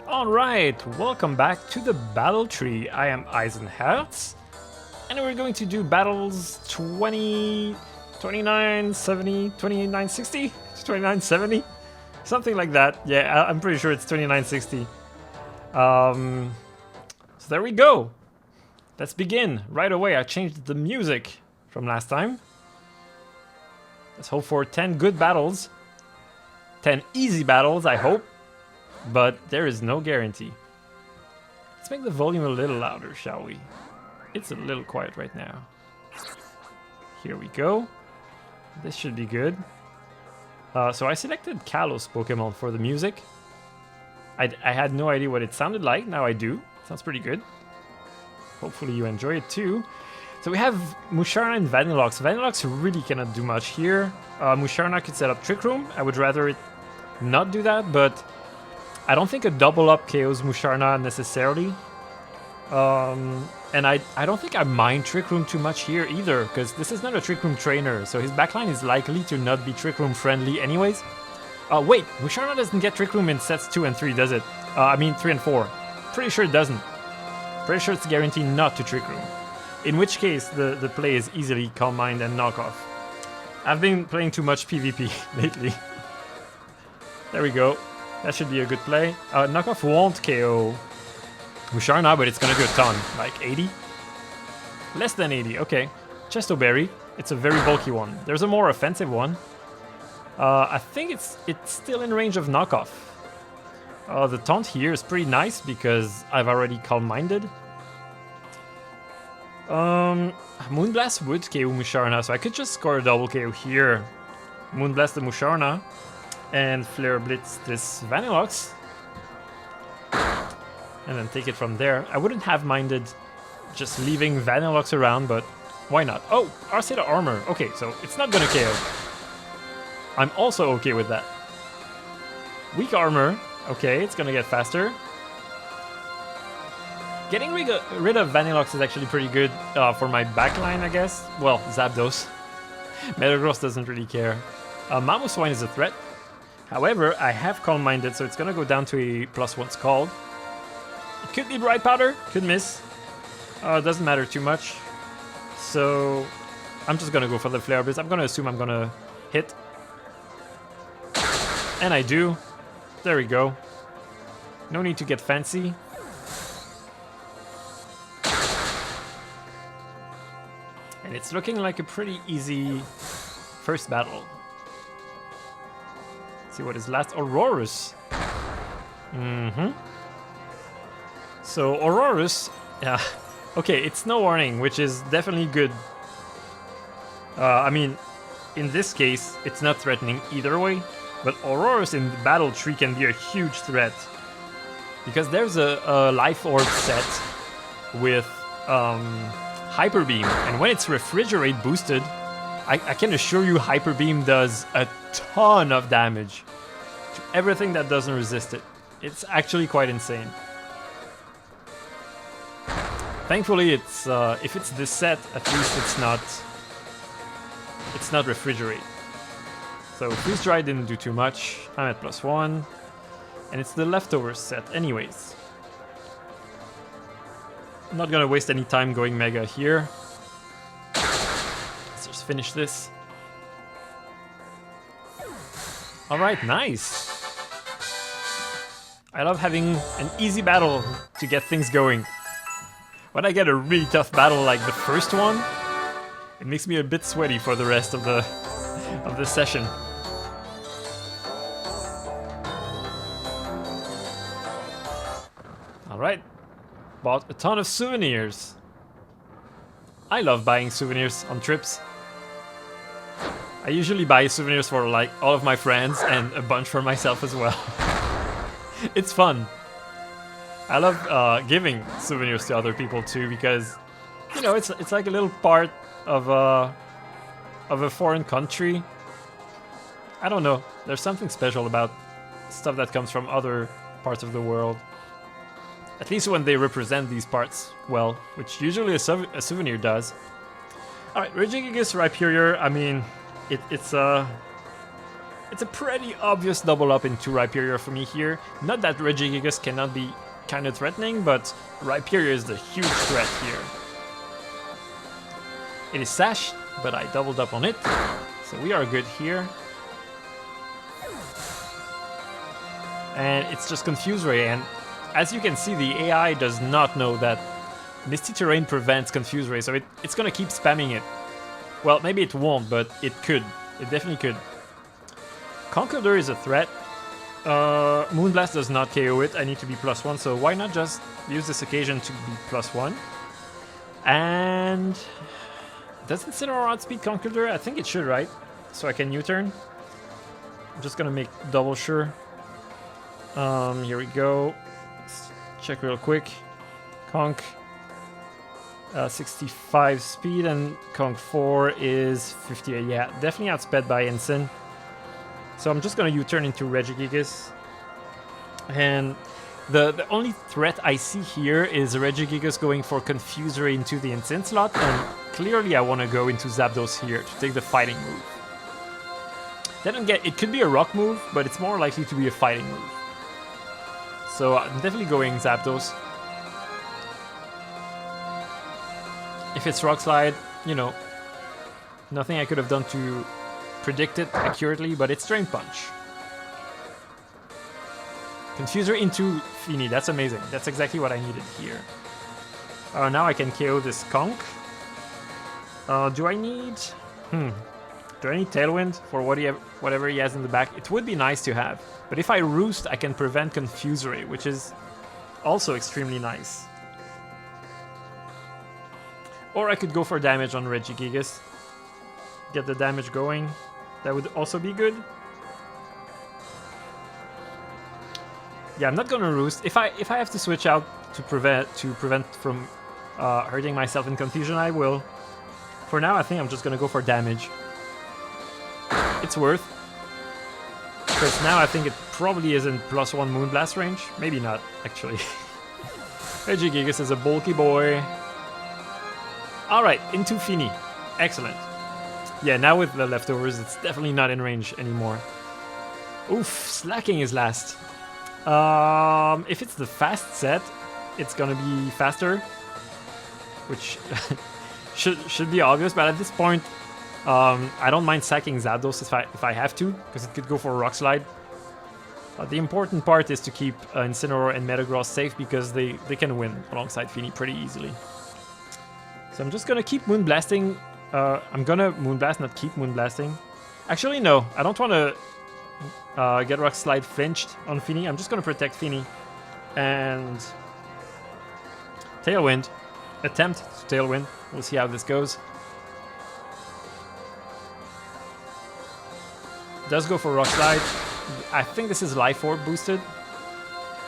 Alright, welcome back to the battle tree. I am Eisenherz, and we're going to do battles 20, 29, 70, 29, 60? 29, 70? Something like that. Yeah, I'm pretty sure it's 2960. So there we go. Let's begin right away. I changed the music from last time. Let's hope for 10 good battles. 10 easy battles, I hope. But there is no guarantee. Let's make the volume a little louder, shall we? It's a little quiet right now. Here we go. This should be good. So I selected Kalos Pokemon for the music. I had no idea what it sounded like. Now I do. Sounds pretty good. Hopefully you enjoy it too. So we have Musharna and Vanilluxe. Vanilluxe really cannot do much here. Musharna could set up Trick Room. I would rather it not do that, but I don't think a double up KOs Musharna necessarily. And I don't think I mind Trick Room too much here either, because this is not a Trick Room trainer, so his backline is likely to not be Trick Room friendly anyways. Wait, Musharna doesn't get Trick Room in sets 2 and 3, does it? I mean 3 and 4. Pretty sure it doesn't. Pretty sure it's guaranteed not to Trick Room. In which case, the play is easily Calm Mind and Knockoff. I've been playing too much PvP lately. There we go. That should be a good play. Knockoff won't KO Musharna, but it's gonna do a ton. Like 80? Less than 80, okay. Chesto Berry. It's a very bulky one. There's a more offensive one. I think it's still in range of Knockoff. The taunt here is pretty nice because I've already calm-minded. Moonblast would KO Musharna, so I could just score a double KO here. Moonblast the Musharna and Flare Blitz this Vanilluxe. And then take it from there. I wouldn't have minded just leaving Vanilluxe around, but why not? Oh, Arceta Armor. Okay, so it's not gonna KO. I'm also okay with that. Weak Armor. Okay, it's gonna get faster. Getting rid of Vanilluxe is actually pretty good for my backline, I guess. Well, Zapdos. Metagross doesn't really care. Mamoswine is a threat. However, I have Calm Minded, so it's gonna go down to a +1 Scald. It could be Bright Powder, could miss. Doesn't matter too much. So I'm just gonna go for the Flare Blitz. I'm gonna assume I'm gonna hit. And I do. There we go. No need to get fancy. And it's looking like a pretty easy first battle. Let's see what is last. Aurorus. So Aurorus, yeah, okay, it's no warning, which is definitely good. I mean, in this case, it's not threatening either way, but Aurorus in the battle tree can be a huge threat. Because there's a Life Orb set with Hyper Beam, and when it's Refrigerate boosted, I can assure you Hyper Beam does a ton of damage to everything that doesn't resist it. It's actually quite insane. Thankfully, it's if it's this set, at least it's not Refrigerate. So Freeze Dry didn't do too much. I'm at +1, and it's the leftover set anyways. I'm not gonna waste any time going Mega here. Let's just finish this. All right, nice. I love having an easy battle to get things going. When I get a really tough battle like the first one, it makes me a bit sweaty for the rest of the session. Alright, bought a ton of souvenirs. I love buying souvenirs on trips. I usually buy souvenirs for like all of my friends and a bunch for myself as well. It's fun. I love giving souvenirs to other people too, because you know it's like a little part of a foreign country. I don't know. There's something special about stuff that comes from other parts of the world. At least when they represent these parts well, which usually a souvenir does. All right, Regigigas Rhyperior. I mean, it's It's a pretty obvious double up into Rhyperior for me here. Not that Regigigas cannot be kind of threatening, but Rhyperior is the huge threat here. It is Sash, but I doubled up on it, so we are good here. And it's just Confuse Ray, and as you can see, the AI does not know that Misty Terrain prevents Confuse Ray, so it's gonna keep spamming it. Well, maybe it won't, but it could. It definitely could. Conkeldurr is a threat. Moonblast does not KO it. I need to be +1, so why not just use this occasion to be +1? And does Incineroar outspeed Conkeldurr? I think it should, right? So I can U-turn. I'm just gonna make double sure. Here we go. Let's check real quick. Conk 65 speed and Conk 4 is 58. Yeah, definitely outsped by Incin. So I'm just gonna U-turn into Regigigas. And the only threat I see here is Regigigas going for Confuse Ray into the Incin slot, and clearly I want to go into Zapdos here to take the fighting move. Then again, it could be a rock move, but it's more likely to be a fighting move. So I'm definitely going Zapdos. If it's Rock Slide, you know, nothing I could have done to predict it accurately, but it's Drain Punch. Confuser into Fini, that's amazing. That's exactly what I needed here. Now I can KO this Conk. Do I need Tailwind for whatever he has in the back? It would be nice to have, but if I Roost, I can prevent Confuse Ray, which is also extremely nice. Or I could go for damage on Regigigas. Get the damage going. That would also be good. Yeah, I'm not gonna Roost. If I have to switch out to prevent from hurting myself in confusion, I will. For now, I think I'm just gonna go for damage. It's worth. Because now I think it probably is in +1 Moonblast range. Maybe not, actually. Regigigas is a bulky boy. Alright, into Fini. Excellent. Yeah, now with the leftovers, it's definitely not in range anymore. Oof, Slacking is last. If it's the fast set, it's gonna be faster. Which should be obvious, but at this point, I don't mind sacking Zapdos if I have to, because it could go for a Rock Slide. The important part is to keep Incineroar and Metagross safe, because they can win alongside Fini pretty easily. So I'm just gonna keep Moonblasting. I'm gonna Moonblast, not keep Moonblasting. Actually, no, I don't want to get Rock Slide flinched on Fini. I'm just gonna protect Fini and Tailwind. Attempt to Tailwind. We'll see how this goes. Does go for Rock Slide. I think this is Life Orb boosted.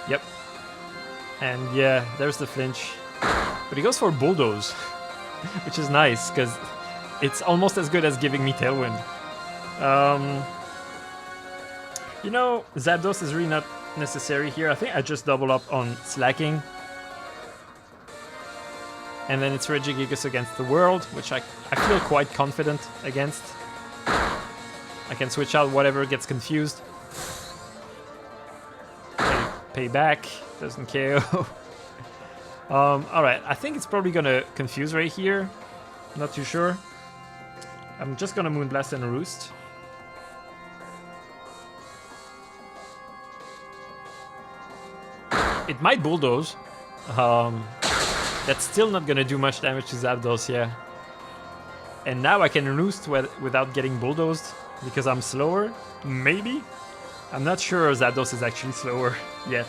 Yep. And yeah, there's the flinch. But he goes for Bulldoze, which is nice, because it's almost as good as giving me Tailwind. You know, Zapdos is really not necessary here. I think I just double up on Slacking. And then it's Regigigas against the World, which I feel quite confident against. I can switch out whatever gets confused. Pay back, doesn't KO. Alright, I think it's probably gonna Confuse Ray here. Not too sure. I'm just gonna Moonblast and Roost. It might Bulldoze. That's still not gonna do much damage to Zapdos, yeah. And now I can Roost without getting Bulldozed, because I'm slower, maybe? I'm not sure Zapdos is actually slower yet.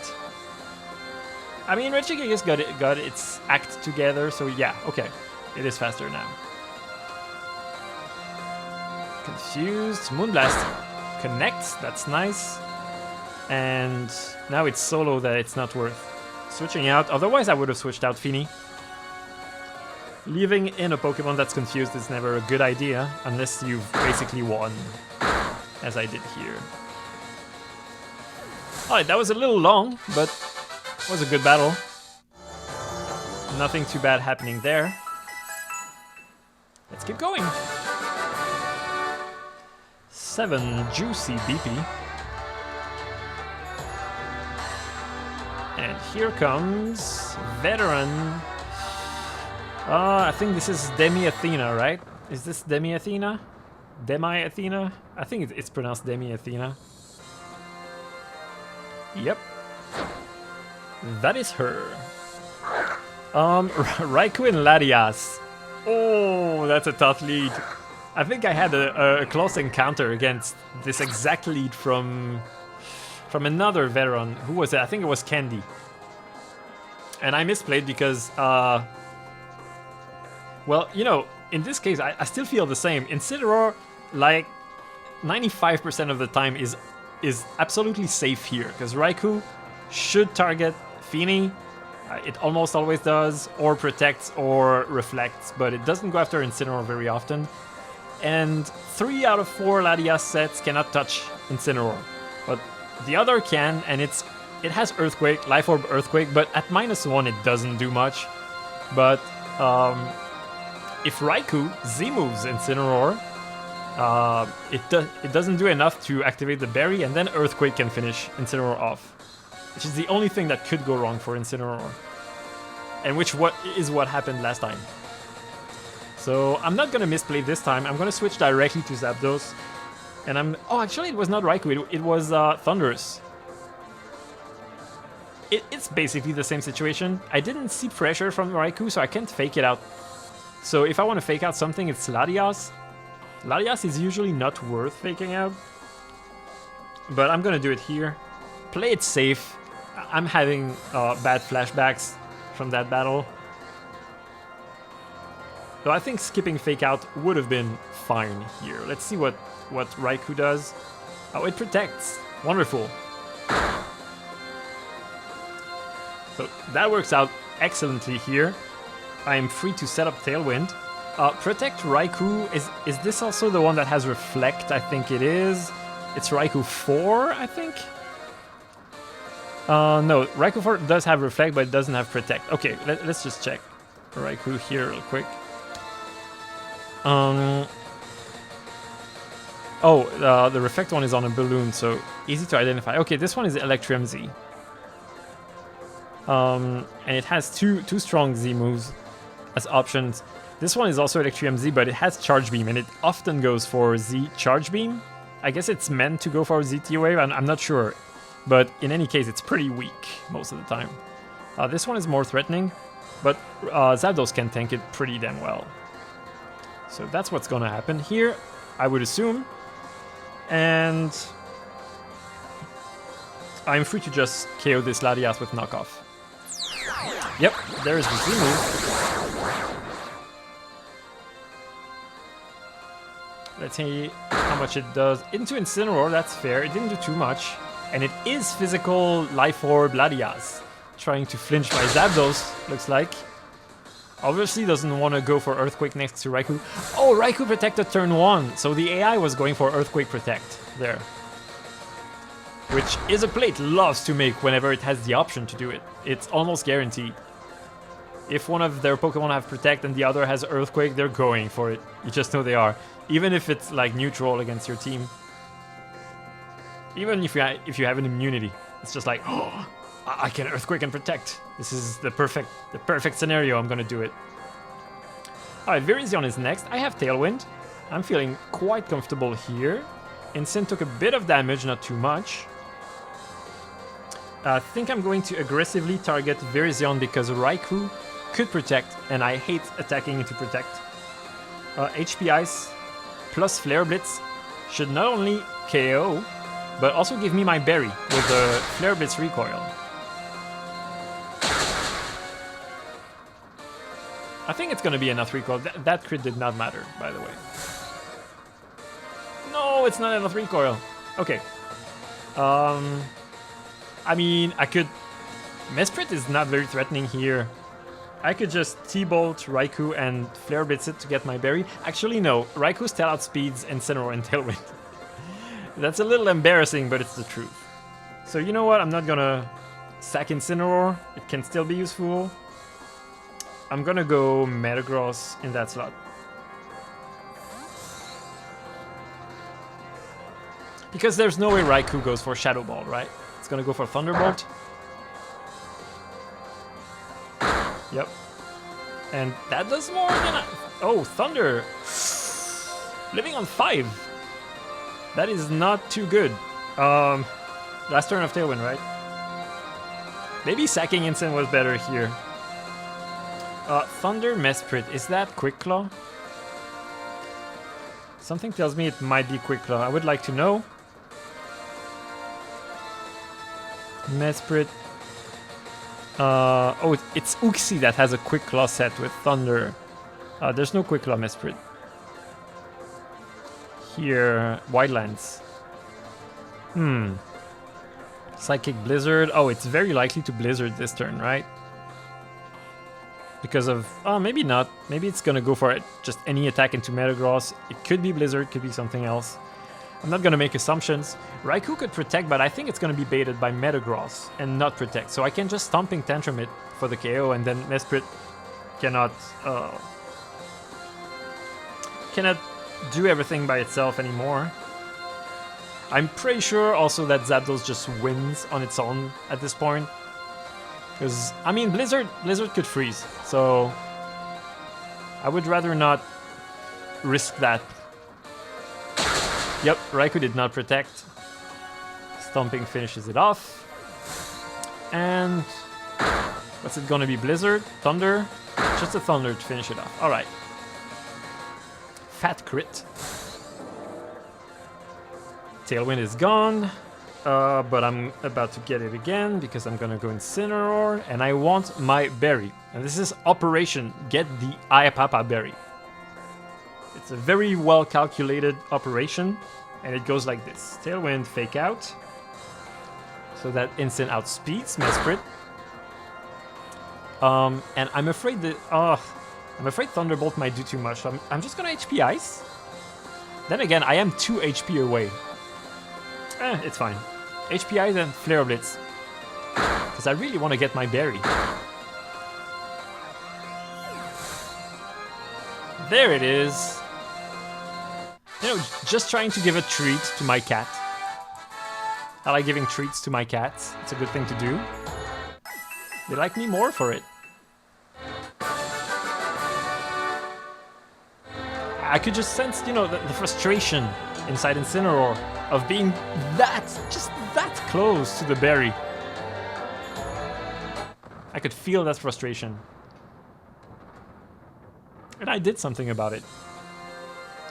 I mean, Regigigas got its act together, so yeah, okay. It is faster now. Confused. Moonblast connects, that's nice. And now it's solo that it's not worth switching out. Otherwise, I would have switched out Fini. Leaving in a Pokemon that's confused is never a good idea, unless you've basically won, as I did here. Alright, that was a little long, but it was a good battle. Nothing too bad happening there. Let's keep going. 7 juicy BP. And here comes Veteran. I think this is Demi Athena, right? Is this Demi Athena? Demi Athena? I think it's pronounced Demi Athena. Yep. That is her. Raikou and Latias. Oh, that's a tough lead. I think I had a close encounter against this exact lead from another veteran. Who was it? I think it was Candy. And I misplayed because, well, you know, in this case, I still feel the same. Incineroar, like, 95% of the time is absolutely safe here, because Raikou should target Fini. It almost always does, or protects or reflects, but it doesn't go after Incineroar very often. And 3 out of 4 Latias sets cannot touch Incineroar, but the other can, and it has Earthquake, Life Orb Earthquake, but at -1 it doesn't do much. But if Raikou Z-moves Incineroar, it doesn't do enough to activate the berry, and then Earthquake can finish Incineroar off. Which is the only thing that could go wrong for Incineroar. And which is what happened last time. So I'm not gonna misplay this time. I'm gonna switch directly to Zapdos. And oh, actually it was not Raikou, it was Thundurus. It's basically the same situation. I didn't see pressure from Raikou, so I can't fake it out. So if I want to fake out something, it's Latias. Latias is usually not worth faking out. But I'm gonna do it here. Play it safe. I'm having bad flashbacks from that battle. So I think skipping fake out would have been fine here. Let's see what Raikou does. Oh, it protects. Wonderful. So that works out excellently here. I am free to set up Tailwind. Protect Raikou. Is this also the one that has Reflect? I think it is. It's Raikou 4, I think. No, Raikou 4 does have Reflect, but it doesn't have Protect. Okay, let's just check Raikou here real quick. The Reflect one is on a balloon, so easy to identify. Okay, this one is Electrium Z. And it has two strong Z moves as options. This one is also Electrium Z, but it has Charge Beam, and it often goes for Z Charge Beam. I guess it's meant to go for ZT Wave, I'm not sure. But in any case, it's pretty weak most of the time. This one is more threatening, but Zapdos can tank it pretty damn well. So that's what's gonna happen here, I would assume. And I'm free to just KO this Latias with Knockoff. Yep, there's the Z move. Let's see how much it does. Into Incineroar, that's fair. It didn't do too much. And it is physical Life Orb Latias. Trying to flinch by Zapdos, looks like. Obviously doesn't want to go for Earthquake next to Raikou. Oh, Raikou protected turn 1. So the AI was going for Earthquake Protect there. Which is a play it loves to make whenever it has the option to do it. It's almost guaranteed. If one of their Pokemon have Protect and the other has Earthquake, they're going for it. You just know they are. Even if it's like neutral against your team. Even if you have an immunity. It's just like, oh, I can Earthquake and Protect. This is the perfect scenario. I'm gonna do it. Alright, Virizion is next. I have Tailwind. I'm feeling quite comfortable here. Incin took a bit of damage, not too much. I think I'm going to aggressively target Virizion because Raikou could Protect, and I hate attacking into Protect. HP Ice plus Flare Blitz should not only KO, but also give me my berry with the Flare Blitz recoil. I think it's gonna be enough recoil. That crit did not matter, by the way. No, it's not enough recoil. Okay. I mean, I could... Mesprit is not very threatening here. I could just T-Bolt Raikou and Flare Blitz it to get my berry. Actually, no. Raikou still outspeeds Incineroar and Tailwind. That's a little embarrassing, but it's the truth. So you know what? I'm not gonna sack Incineroar. It can still be useful. I'm gonna go Metagross in that slot. Because there's no way Raikou goes for Shadow Ball, right? It's gonna go for Thunderbolt. Yep. And that does more than oh, Thunder! Living on 5! That is not too good. Last turn of Tailwind, right? Maybe sacking Instant was better here. Thunder Mesprit, is that Quick Claw? Something tells me it might be Quick Claw. I would like to know. Mesprit. Oh, it's Uxie that has a Quick Claw set with Thunder. There's no Quick Claw Mesprit. Here, Wildlands. Psychic Blizzard. Oh, it's very likely to Blizzard this turn, right? Because of... oh, maybe not. Maybe it's gonna go for it. Just any attack into Metagross. It could be Blizzard, could be something else. I'm not gonna make assumptions. Raikou could Protect, but I think it's gonna be baited by Metagross and not Protect. So I can just Stomping Tantrum it for the KO, and then Mesprit cannot do everything by itself anymore. I'm pretty sure also that Zapdos just wins on its own at this point. Because, I mean, Blizzard could freeze, so I would rather not risk that. Yep, Raikou did not Protect. Stomping finishes it off. And what's it gonna be? Blizzard? Thunder? Just a Thunder to finish it off. Alright. Fat crit. Tailwind is gone, but I'm about to get it again because I'm gonna go Incineroar, and I want my berry. And this is Operation Get the Ayapapa Berry. It's a very well calculated operation, and it goes like this. Tailwind, Fake Out, so that instant outspeeds Mesprit. And I'm afraid that Thunderbolt might do too much. So I'm just gonna HP Ice. Then again, I am 2 HP away. It's fine. HP Ice and Flare Blitz. Because I really want to get my berry. There it is. You know, just trying to give a treat to my cat. I like giving treats to my cats. It's a good thing to do. They like me more for it. I could just sense, you know, the frustration inside Incineroar of being just that close to the berry. I could feel that frustration. And I did something about it.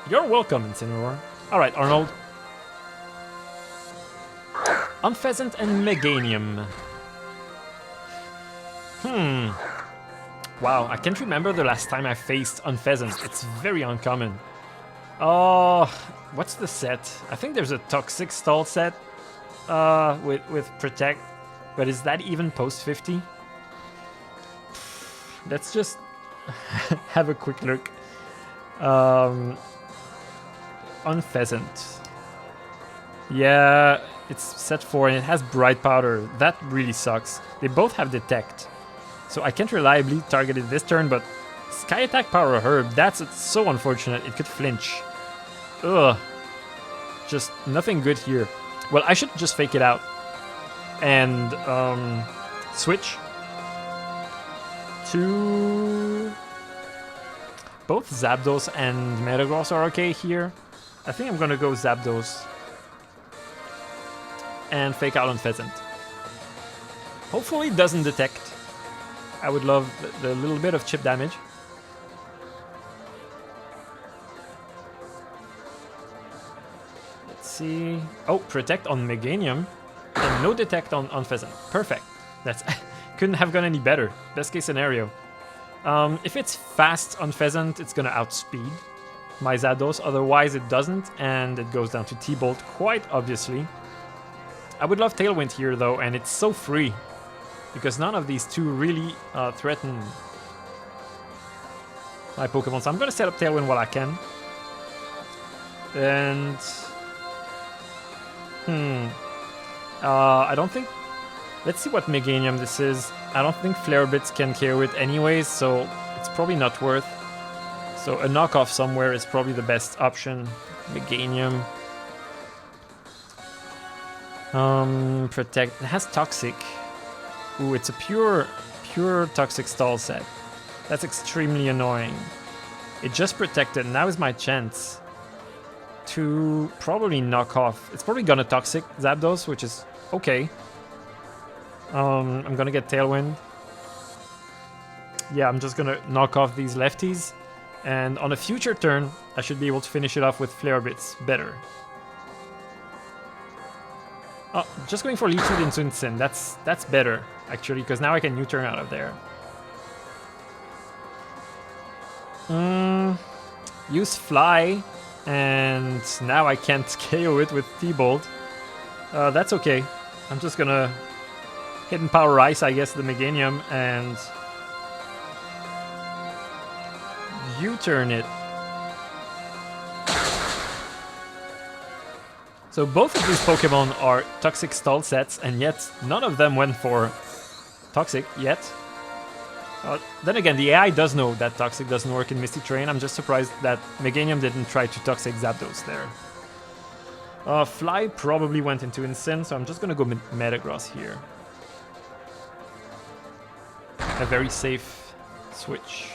You're welcome, Incineroar. Alright, Arnold. Unpheasant and Meganium. Wow, I can't remember the last time I faced Unpheasant. It's very uncommon. Oh, what's the set? I think there's a Toxic Stall set with Protect. But is that even post 50? Let's just have a quick look. Unpheasant. Yeah, it's set 4 and it has Bright Powder. That really sucks. They both have Detect. So I can't reliably target it this turn, but Sky Attack Power Herb, that's so unfortunate. It could flinch. Ugh. Just nothing good here. Well, I should just fake it out. And switch to... Both Zapdos and Metagross are okay here. I think I'm gonna go Zapdos. And fake out Unpheasant. Hopefully it doesn't detect. I would love the little bit of chip damage. Let's see. Oh, Protect on Meganium. And no Detect on Unpheasant. Perfect. That's couldn't have gone any better. Best case scenario. If it's fast Unpheasant, it's gonna outspeed my Zapdos. Otherwise it doesn't, and it goes down to T-Bolt quite obviously. I would love Tailwind here though, and it's so free. Because none of these two really threaten my Pokemon. So I'm going to set up Tailwind while I can. And... I don't think... Let's see what Meganium this is. I don't think Flare Blitz can KO it anyways, so it's probably not worth. So a knockoff somewhere is probably the best option. Meganium. Protect. It has Toxic. Ooh, it's a pure Toxic stall set. That's extremely annoying. It just protected. Now is my chance to probably knock off. It's probably gonna Toxic Zapdos, which is okay. I'm gonna get Tailwind. Yeah, I'm just gonna knock off these lefties. And on a future turn, I should be able to finish it off with Flare Bits better. Oh, just going for Leech Seed into Instant. That's better, actually, because now I can U-turn out of there. Use Fly, and now I can't KO it with T-Bolt. That's okay. I'm just gonna Hidden Power Ice, I guess, the Meganium, and U-turn it. So both of these Pokemon are Toxic stall sets, and yet none of them went for Toxic yet. Then again, the AI does know that Toxic doesn't work in Misty Terrain. I'm just surprised that Meganium didn't try to Toxic Zapdos there. Fly probably went into Insane, so I'm just gonna go Metagross here. A very safe switch.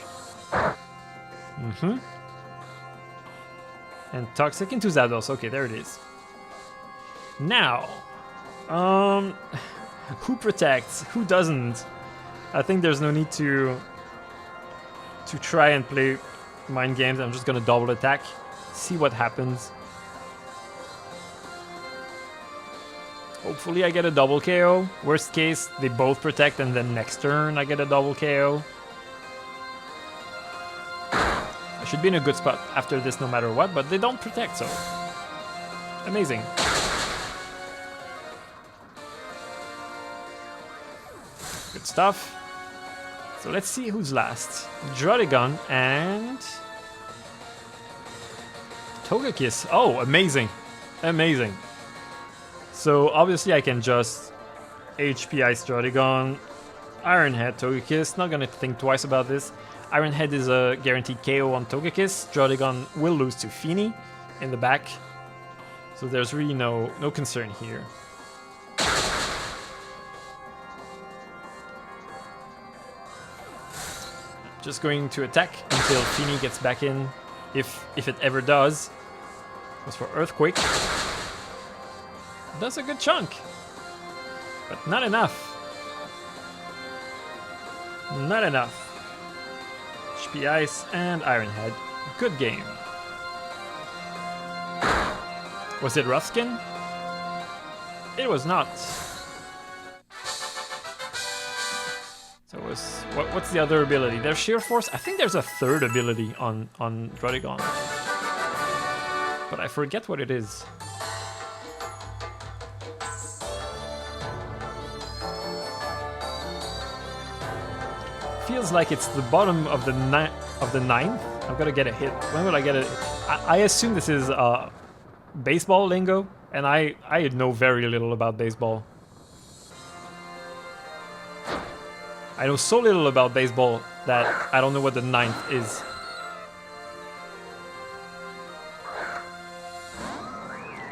And Toxic into Zapdos. Okay, there it is. Now, who protects? Who doesn't? I think there's no need to try and play mind games. I'm just gonna double attack, see what happens. Hopefully I get a double KO. Worst case, they both protect and then next turn I get a double KO. I should be in a good spot after this no matter what, but they don't protect, so amazing. Good stuff. So let's see who's last. Druddigon and Togekiss. Oh, amazing. Amazing. So obviously I can just HP Ice Druddigon, Iron Head Togekiss. Not gonna think twice about this. Iron Head is a guaranteed KO on Togekiss. Druddigon will lose to Fini in the back. So there's really no concern here. Just going to attack until Fini gets back in, if it ever does. Goes for Earthquake. Does a good chunk, but not enough. Not enough. HP Ice and Iron Head. Good game. Was it Ruskin? It was not. So what's the other ability? There's Sheer Force. I think there's a third ability on Druddigon, but I forget what it is. Feels like it's the bottom of the ninth. I'm gonna get a hit. When will I get it? I assume this is baseball lingo, and I know very little about baseball. I know so little about baseball that I don't know what the ninth is.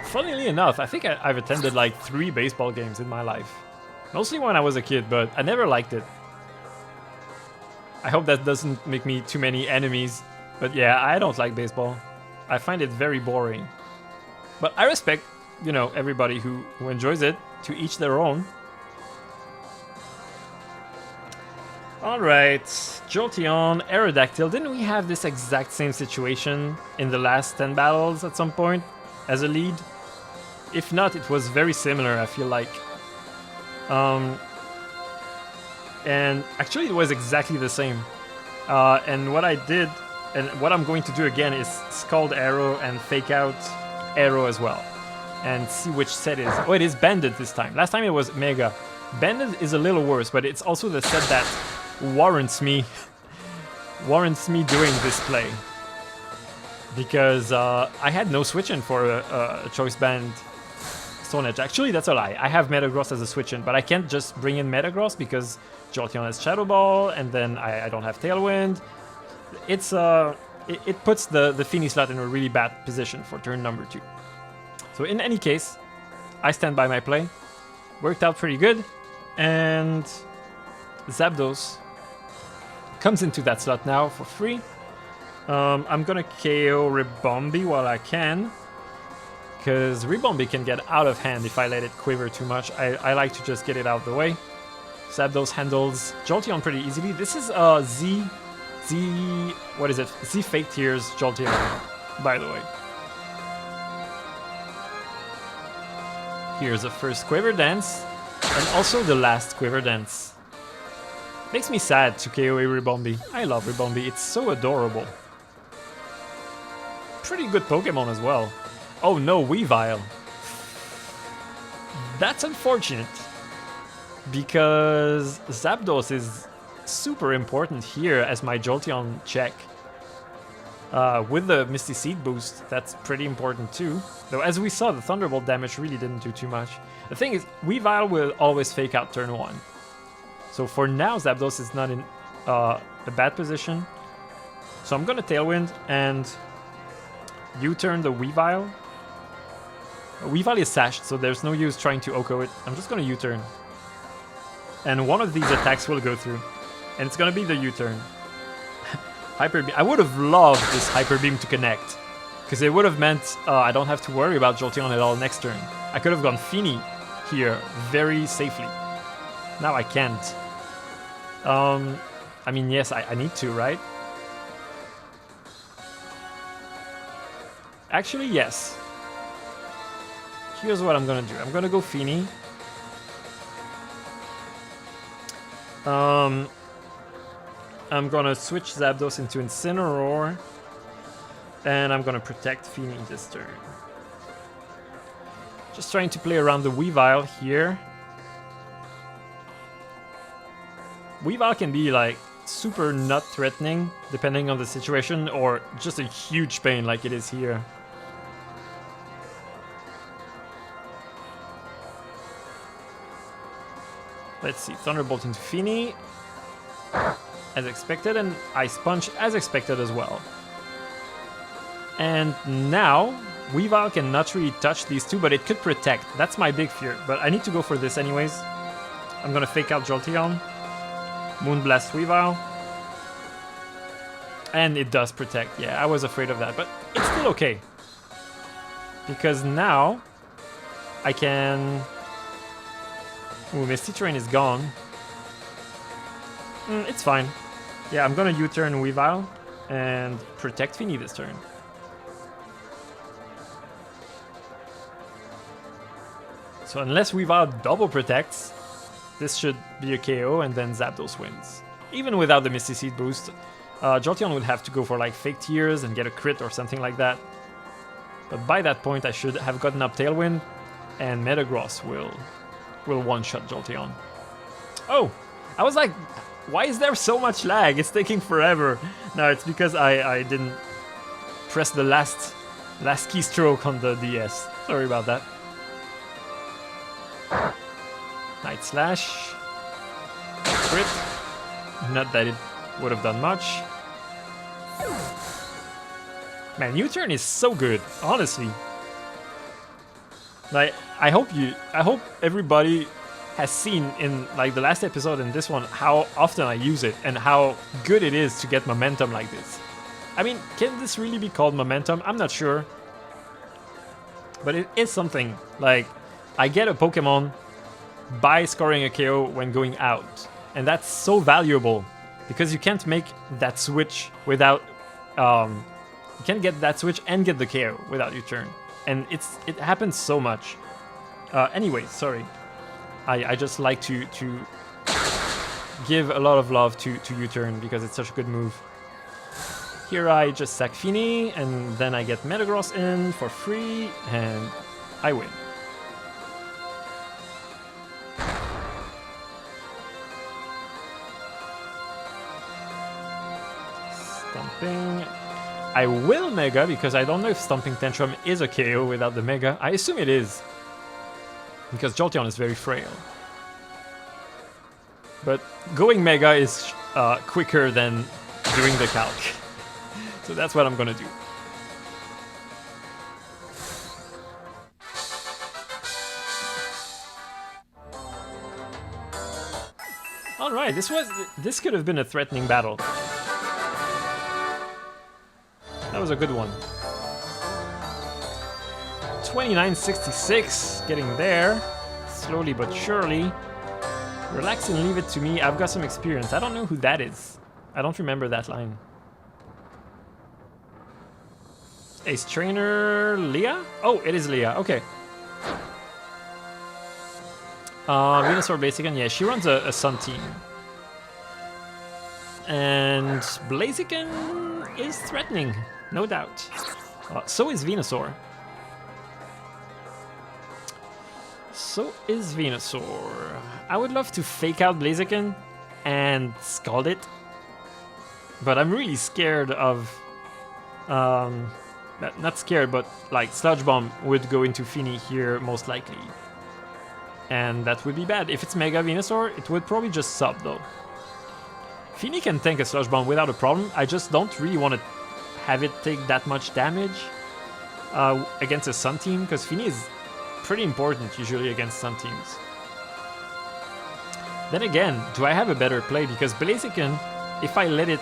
Funnily enough, I think I've attended like 3 baseball games in my life. Mostly when I was a kid, but I never liked it. I hope that doesn't make me too many enemies. But yeah, I don't like baseball. I find it very boring. But I respect, you know, everybody who enjoys it. To each their own. Alright, Jolteon, Aerodactyl. Didn't we have this exact same situation in the last 10 battles at some point as a lead? If not, it was very similar, I feel like. And actually it was exactly the same. And what I did, and what I'm going to do again, is Scald Arrow and Fake Out Arrow as well. And see which set is. Oh, it is Banded this time. Last time it was Mega. Banded is a little worse, but it's also the set that warrants me doing this play. Because I had no switch-in for a Choice Band Stone Edge. Actually, that's a lie. I have Metagross as a switch-in, but I can't just bring in Metagross because Jolteon has Shadow Ball, and then I don't have Tailwind. It's it puts the Fini slot in a really bad position for turn number 2. So in any case, I stand by my play. Worked out pretty good. And Zapdos comes into that slot now for free. I'm gonna KO Ribombee while I can, because Ribombee can get out of hand if I let it quiver too much. I like to just get it out of the way. Zapdos handles Jolteon pretty easily. This is what is it? Z Fake Tears Jolteon, by the way. Here's the first Quiver Dance, and also the last Quiver Dance. Makes me sad to KO a Ribombee. I love Ribombee, it's so adorable. Pretty good Pokemon as well. Oh no, Weavile. That's unfortunate, because Zapdos is super important here as my Jolteon check. With the Misty Seed boost, that's pretty important too. Though as we saw, the Thunderbolt damage really didn't do too much. The thing is, Weavile will always fake out turn 1. So for now, Zapdos is not in a bad position. So I'm gonna Tailwind and U-turn the Weavile. Weavile is sashed, so there's no use trying to Oko it. I'm just gonna U-turn. And one of these attacks will go through. And it's gonna be the U-turn. Hyper Beam. I would have loved this Hyper Beam to connect, because it would have meant I don't have to worry about Jolteon at all next turn. I could have gone Fini here very safely. Now I can't. I mean, yes, I need to, right? Actually, yes. Here's what I'm gonna do. I'm gonna go Fini. I'm gonna switch Zapdos into Incineroar, and I'm gonna protect Fini this turn. Just trying to play around the Weavile here. Weavile can be like super not threatening depending on the situation, or just a huge pain like it is here. Let's see, Thunderbolt into Fini, as expected, and Ice Punch as expected as well. And now, Weavile can not really touch these two, but it could protect. That's my big fear, but I need to go for this anyways. I'm gonna fake out Jolteon, Moonblast Weavile, and it does protect. Yeah, I was afraid of that, but it's still okay, because now I can... Ooh, Misty Terrain is gone. It's fine. Yeah, I'm gonna U-turn Weavile and protect Fini this turn. So unless Weavile double protects, this should be a KO, and then Zapdos wins. Even without the Misty Seed boost, Jolteon would have to go for like Fake Tears and get a crit or something like that. But by that point I should have gotten up Tailwind, and Metagross will one-shot Jolteon. Oh! I was like, why is there so much lag? It's taking forever. No, it's because I didn't press the last keystroke on the DS. Sorry about that. Night Slash. Crit. Not that it would have done much. Man, U-turn is so good, honestly. Like, I hope everybody has seen in like the last episode and this one how often I use it and how good it is to get momentum like this. I mean, can this really be called momentum? I'm not sure. But it is something. Like, I get a Pokemon by scoring a KO when going out. And that's so valuable, because you can't make that switch without... you can't get that switch and get the KO without your turn. And it happens so much. Anyway, sorry. I just like to give a lot of love to U-turn, because it's such a good move. Here I just sack Fini, and then I get Metagross in for free, and I win. Stomping. I will Mega, because I don't know if Stomping Tantrum is a KO without the Mega. I assume it is, because Jolteon is very frail. But going Mega is quicker than doing the calc. So that's what I'm gonna do. Alright, this could have been a threatening battle. That was a good one. 2966, getting there. Slowly but surely. Relax and leave it to me. I've got some experience. I don't know who that is. I don't remember that line. Ace Trainer Leah? Oh, it is Leah. Okay. Venusaur Blaziken. Yeah, she runs a Sun team. And Blaziken is threatening, no doubt. So is Venusaur. So is Venusaur. I would love to fake out Blaziken and Scald it, but I'm really scared of... not scared, but like Sludge Bomb would go into Fini here most likely. And that would be bad. If it's Mega Venusaur, it would probably just sub though. Fini can tank a Sludge Bomb without a problem. I just don't really want to have it take that much damage against a Sun team, because Fini is pretty important usually against Sun teams. Then again, do I have a better play? Because Blaziken, if I let it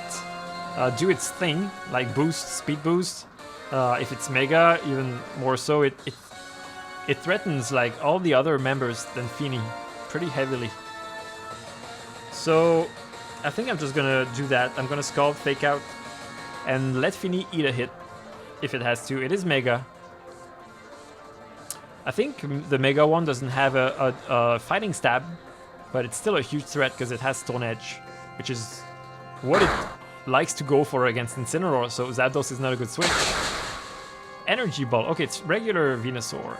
do its thing, like boost, speed boost, if it's Mega, even more so, it threatens like all the other members than Fini pretty heavily. So I think I'm just gonna do that. I'm gonna Scald, Fake Out, and let Fini eat a hit if it has to. It is Mega. I think the Mega one doesn't have a Fighting Stab, but it's still a huge threat because it has Stone Edge, which is what it likes to go for against Incineroar, so Zapdos is not a good switch. Energy Ball. Okay, it's regular Venusaur,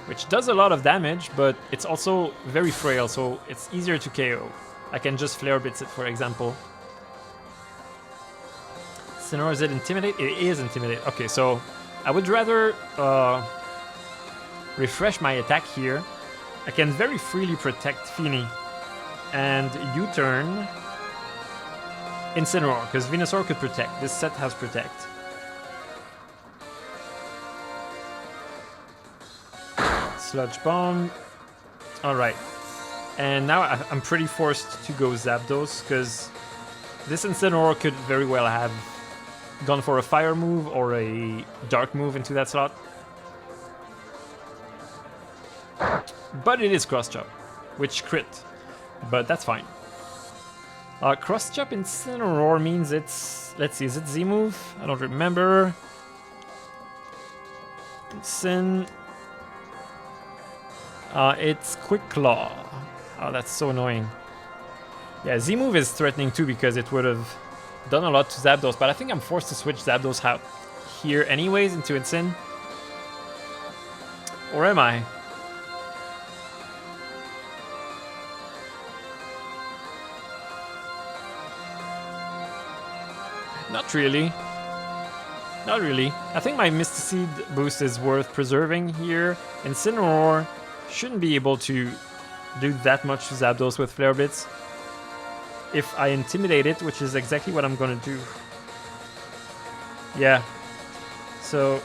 which does a lot of damage, but it's also very frail, so it's easier to KO. I can just Flare Blitz it, for example. Incineroar, is it Intimidate? It is Intimidate. Okay, so I would rather refresh my attack here. I can very freely protect Fini and U-turn Incineroar, because Venusaur could Protect. This set has Protect. Sludge Bomb. Alright. And now I'm pretty forced to go Zapdos, because this Incineroar could very well have gone for a Fire move or a Dark move into that slot. But it is Cross Chop, which crit. But that's fine. Cross Chop Incineroar means it's... Let's see, is it Z move? I don't remember. Incin... it's Quick Claw. Oh, that's so annoying. Yeah, Z move is threatening too because it would have done a lot to Zapdos, but I think I'm forced to switch Zapdos out here anyways into Incin. Or am I? Not really. Not really. I think my Misty Seed boost is worth preserving here. Incineroar shouldn't be able to do that much to Zapdos with Flare Blitz if I Intimidate it, which is exactly what I'm gonna do. Yeah. So,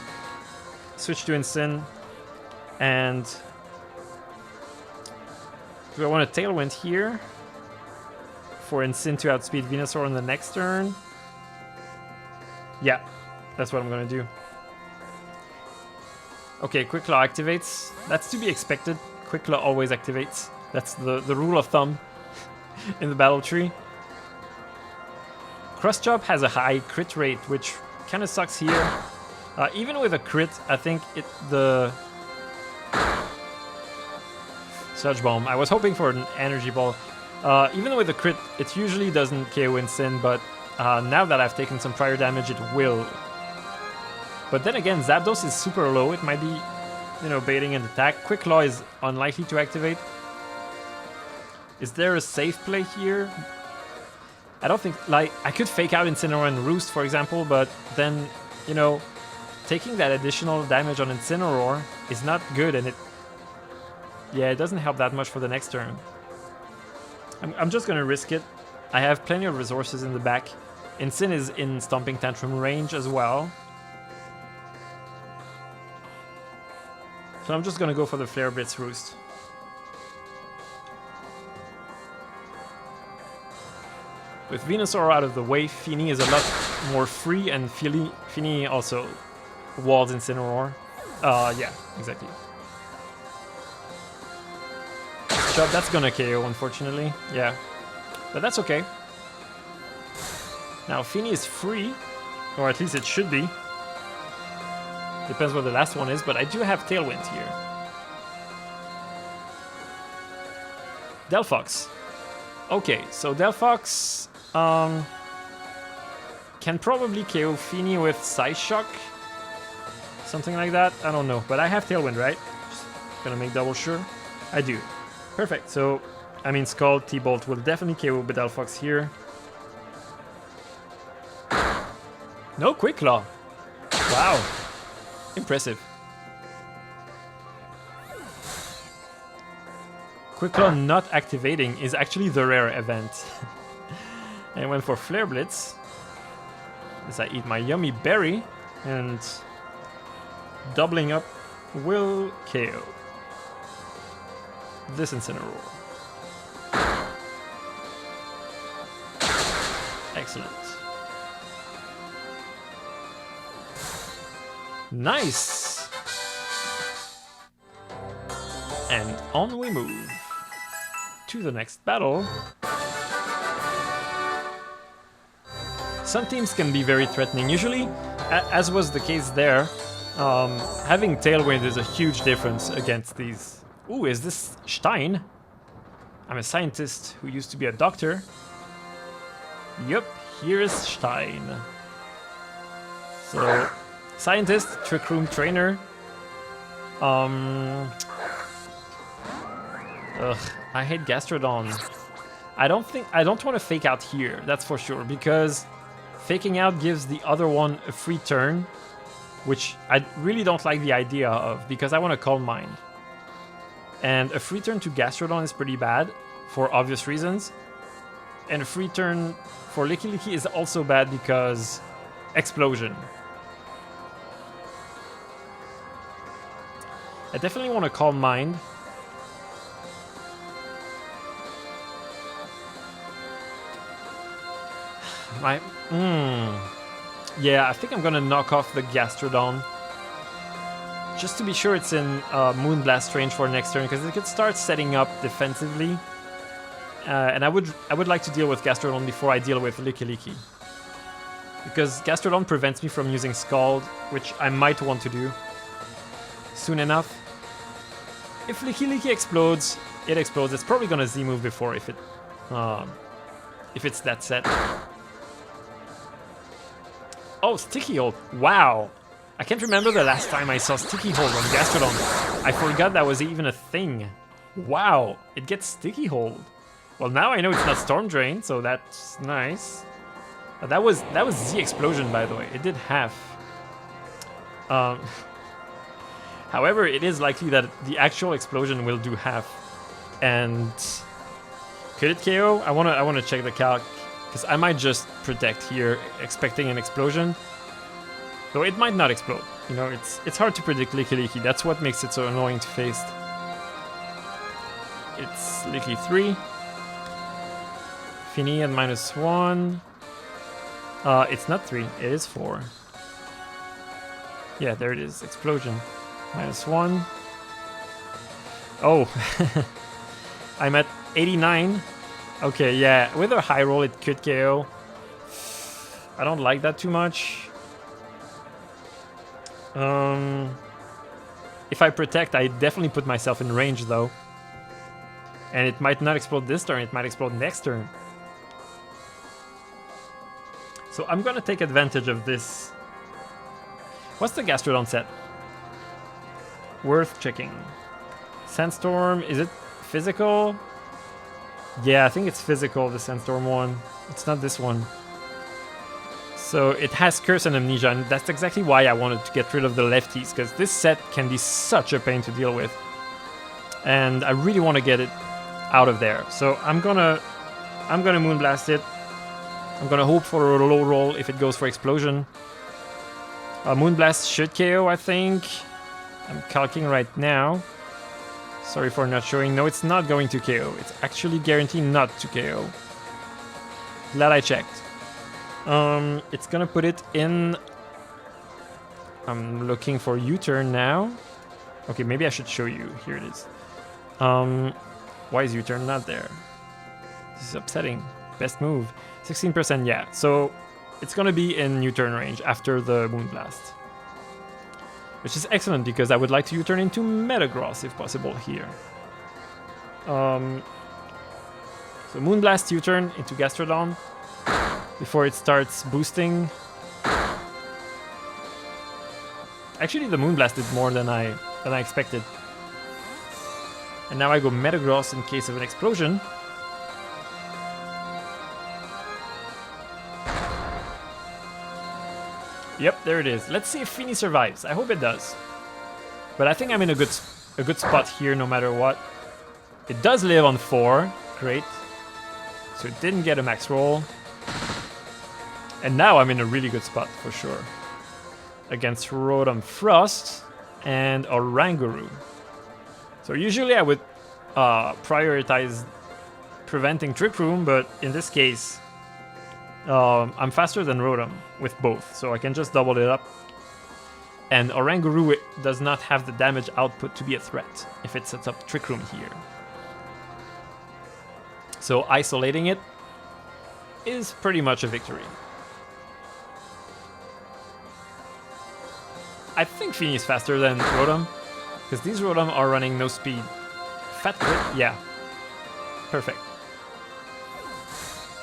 switch to Incin, and do I want a Tailwind here for Incin to outspeed Venusaur on the next turn? Yeah, that's what I'm gonna do. Okay, Quick Claw activates. That's to be expected. Quick Claw always activates. That's the rule of thumb in the battle tree. Cross Chop has a high crit rate, which kind of sucks here. Even with a crit, I think the Sludge Bomb. I was hoping for an Energy Ball. Even with a crit, it usually doesn't KO Incin, but now that I've taken some prior damage, it will. But then again, Zapdos is super low. It might be, you know, baiting an attack. Quick Claw is unlikely to activate. Is there a safe play here? I don't think, like, I could fake out Incineroar and Roost, for example, but then, you know, taking that additional damage on Incineroar is not good, and it doesn't help that much for the next turn. I'm just gonna risk it. I have plenty of resources in the back. Incin is in Stomping Tantrum range as well. So I'm just gonna go for the Flare Blitz Roost. With Venusaur out of the way, Fini is a lot more free, and Fini also walls Incineroar. Yeah, exactly. Chub, that's gonna KO, unfortunately. Yeah, but that's okay. Now Fini is free, or at least it should be. Depends what the last one is, but I do have Tailwind here. Delphox. Okay, so Delphox can probably KO Fini with Psyshock. Something like that. I don't know, but I have Tailwind, right? Just gonna make double sure. I do. Perfect. So, I mean, Scald, T-Bolt will definitely KO Delphox here. No Quick Claw. Wow. Impressive. Quick Claw not activating is actually the rare event. And I went for Flare Blitz. As I eat my yummy berry, and doubling up will KO this Incineroar. Excellent. Nice! And on we move to the next battle. Some teams can be very threatening. Usually, as was the case there, having Tailwind is a huge difference against these. Ooh, is this Stein? I'm a scientist who used to be a doctor. Yup, here's Stein. So, scientist, Trick Room trainer. Ugh, I hate Gastrodon. I don't want to fake out here, that's for sure, because faking out gives the other one a free turn, which I really don't like the idea of, because I want to Calm Mind. And a free turn to Gastrodon is pretty bad, for obvious reasons. And a free turn for Licky Licky is also bad because Explosion. I definitely want to Calm Mind. Yeah, I think I'm gonna knock off the Gastrodon. Just to be sure it's in Moonblast range for next turn, because it could start setting up defensively. And I would like to deal with Gastrodon before I deal with Licky Licky. Because Gastrodon prevents me from using Scald, which I might want to do soon enough. If Licky Licky explodes, it explodes. It's probably gonna Z-move before if it's that set. Oh, Sticky Hold. Wow. I can't remember the last time I saw Sticky Hold on Gastrodon. I forgot that was even a thing. Wow, it gets Sticky Hold. Well, now I know it's not Storm Drain, so that's nice. That was Z Explosion, by the way. It did half. However, it is likely that the actual explosion will do half. And could it KO? I wanna check the calc, because I might just protect here, expecting an explosion. Though it might not explode. You know, it's hard to predict Licky Licky. That's what makes it so annoying to face. It's Licky 3. Fini at -1. It's not 3, it is 4. Yeah, there it is. Explosion. -1. Oh. I'm at 89. Okay, yeah. With a high roll, it could KO. I don't like that too much. If I protect, I definitely put myself in range, though. And it might not explode this turn, it might explode next turn. So I'm gonna take advantage of this. What's the Gastrodon set? Worth checking. Sandstorm, is it physical? Yeah, I think it's physical, the Sandstorm one. It's not this one. So it has Curse and Amnesia, and that's exactly why I wanted to get rid of the lefties, because this set can be such a pain to deal with. And I really want to get it out of there. So I'm gonna Moonblast it. I'm gonna hope for a low roll if it goes for Explosion. Moonblast should KO, I think. I'm calcing right now. Sorry for not showing. No, it's not going to KO. It's actually guaranteed not to KO. Glad I checked. It's gonna put it in... I'm looking for U-turn now. Okay, maybe I should show you. Here it is. Why is U-turn not there? This is upsetting. Best move. 16%, yeah. So it's gonna be in U-turn range after the Moonblast. Which is excellent because I would like to U-turn into Metagross if possible here. So Moonblast U-turn into Gastrodon before it starts boosting. Actually, the Moonblast did more than I expected. And now I go Metagross in case of an explosion. Yep, there it is. Let's see if Fini survives. I hope it does. But I think I'm in a good spot here no matter what. It does live on 4. Great. So it didn't get a max roll. And now I'm in a really good spot for sure. Against Rotom Frost and Oranguru. So usually I would prioritize preventing Trick Room, but in this case, I'm faster than Rotom with both, so I can just double it up. And Oranguru does not have the damage output to be a threat if it sets up Trick Room here. So isolating it is pretty much a victory. I think Fini is faster than Rotom, because these Rotom are running no speed. Fat crit, yeah. Perfect.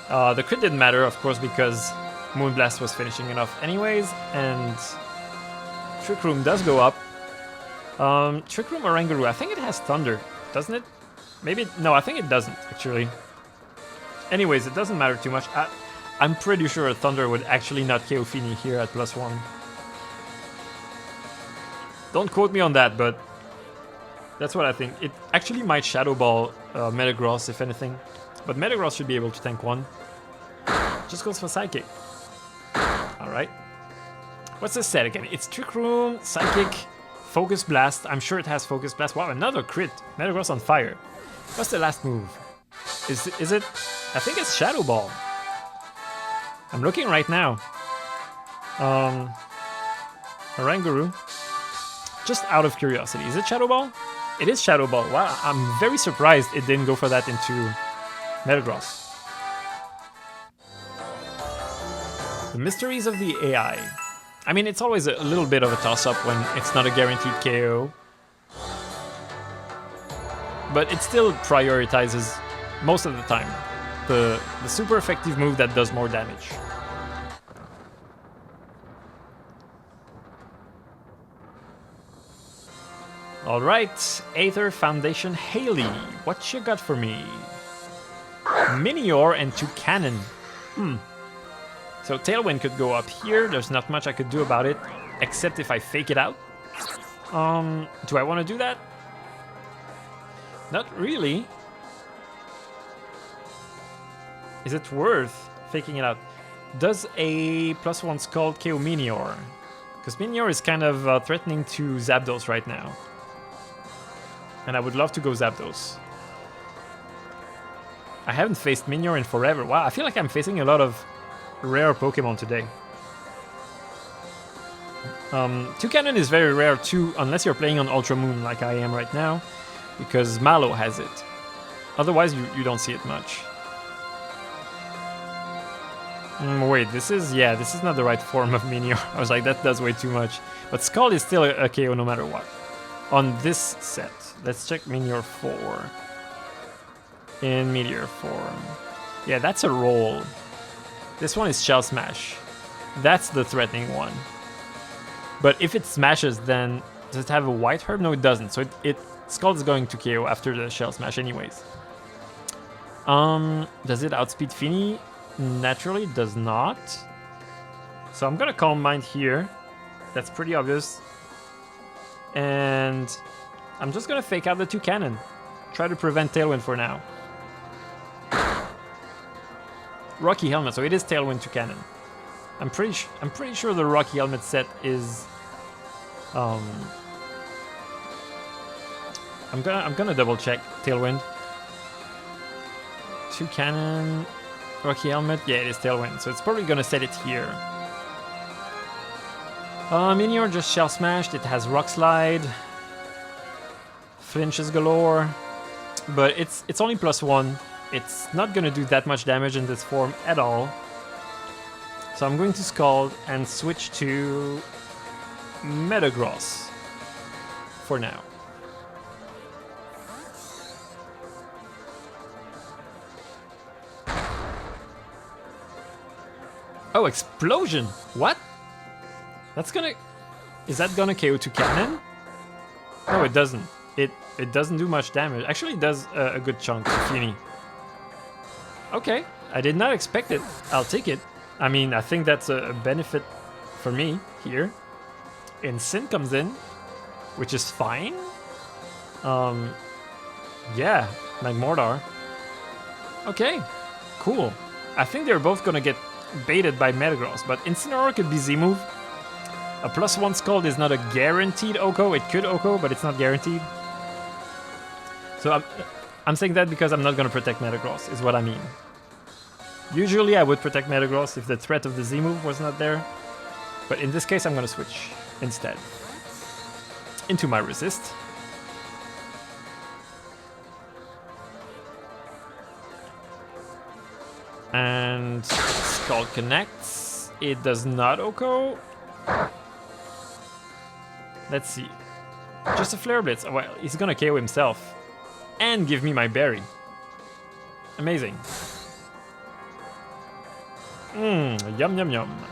The crit didn't matter, of course, because Moonblast was finishing it off anyways, and Trick Room does go up. Trick Room Oranguru, I think it has Thunder, doesn't it? Maybe, no, I think it doesn't, actually. Anyways, it doesn't matter too much. I'm pretty sure a Thunder would actually not KO Fini here at +1. Don't quote me on that, but that's what I think. It actually might Shadow Ball Metagross, if anything. But Metagross should be able to tank 1. Just goes for Psychic. Alright. What's this set again? It's Trick Room, Psychic, Focus Blast. I'm sure it has Focus Blast. Wow, another crit. Metagross on fire. What's the last move? Is it? I think it's Shadow Ball. I'm looking right now. Oranguru. Just out of curiosity, is it Shadow Ball? It is Shadow Ball. Wow, I'm very surprised it didn't go for that into Metagross. The mysteries of the AI. I mean, it's always a little bit of a toss-up when it's not a guaranteed KO. But it still prioritizes, most of the time, the super effective move that does more damage. Alright, Aether Foundation Haley, what you got for me? Minior and Toucanon. So Tailwind could go up here, there's not much I could do about it, except if I fake it out. Do I want to do that? Not really. Is it worth faking it out? Does a +1 Scald KO Minior? Because Minior is kind of threatening to Zapdos right now. And I would love to go Zapdos. I haven't faced Minior in forever. Wow, I feel like I'm facing a lot of rare Pokemon today. Toucanon is very rare too, unless you're playing on Ultra Moon like I am right now, because Mallow has it. Otherwise, you don't see it much. Wait, this is not the right form of Minior. I was like, that does way too much. But Scald is still a KO no matter what. On this set. Let's check Minior 4. In Meteor form. Yeah, that's a roll. This one is Shell Smash. That's the threatening one. But if it smashes, then does it have a white herb? No, it doesn't. So Scald is going to KO after the Shell Smash anyways. Does it outspeed Fini? Naturally, it does not. So I'm gonna Calm Mind here. That's pretty obvious. And I'm just gonna fake out the Toucanon. Try to prevent Tailwind for now. Rocky Helmet, so it is Tailwind Toucanon. I'm pretty sure the Rocky Helmet set is. I'm gonna double check Tailwind. Toucanon. Rocky Helmet? Yeah, it is Tailwind, so it's probably gonna set it here. Minior just Shell Smashed, it has Rock Slide. Flinches galore. But it's only +1. It's not gonna do that much damage in this form at all. So I'm going to Scald and switch to Metagross for now. Oh, Explosion! What? That's gonna... Is that gonna KO to Cannon? No, it doesn't. It doesn't do much damage. Actually, it does a good chunk to Fini. Okay, I did not expect it. I'll take it. I mean, I think that's a benefit for me here. Instant comes in, which is fine. Yeah, Magmortar. Okay, cool. I think they're both gonna get baited by Metagross, but Incineroar could be Z-move. A +1 Scald is not a guaranteed OHKO. It could OHKO, but it's not guaranteed. So I'm saying that because I'm not gonna protect Metagross, is what I mean. Usually I would protect Metagross if the threat of the Z-move was not there. But in this case I'm gonna switch instead into my Resist. And Scald connects. It does not OHKO. Let's see. Just a Flare Blitz. Well, he's gonna KO himself. And give me my berry. Amazing. Yum yum yum.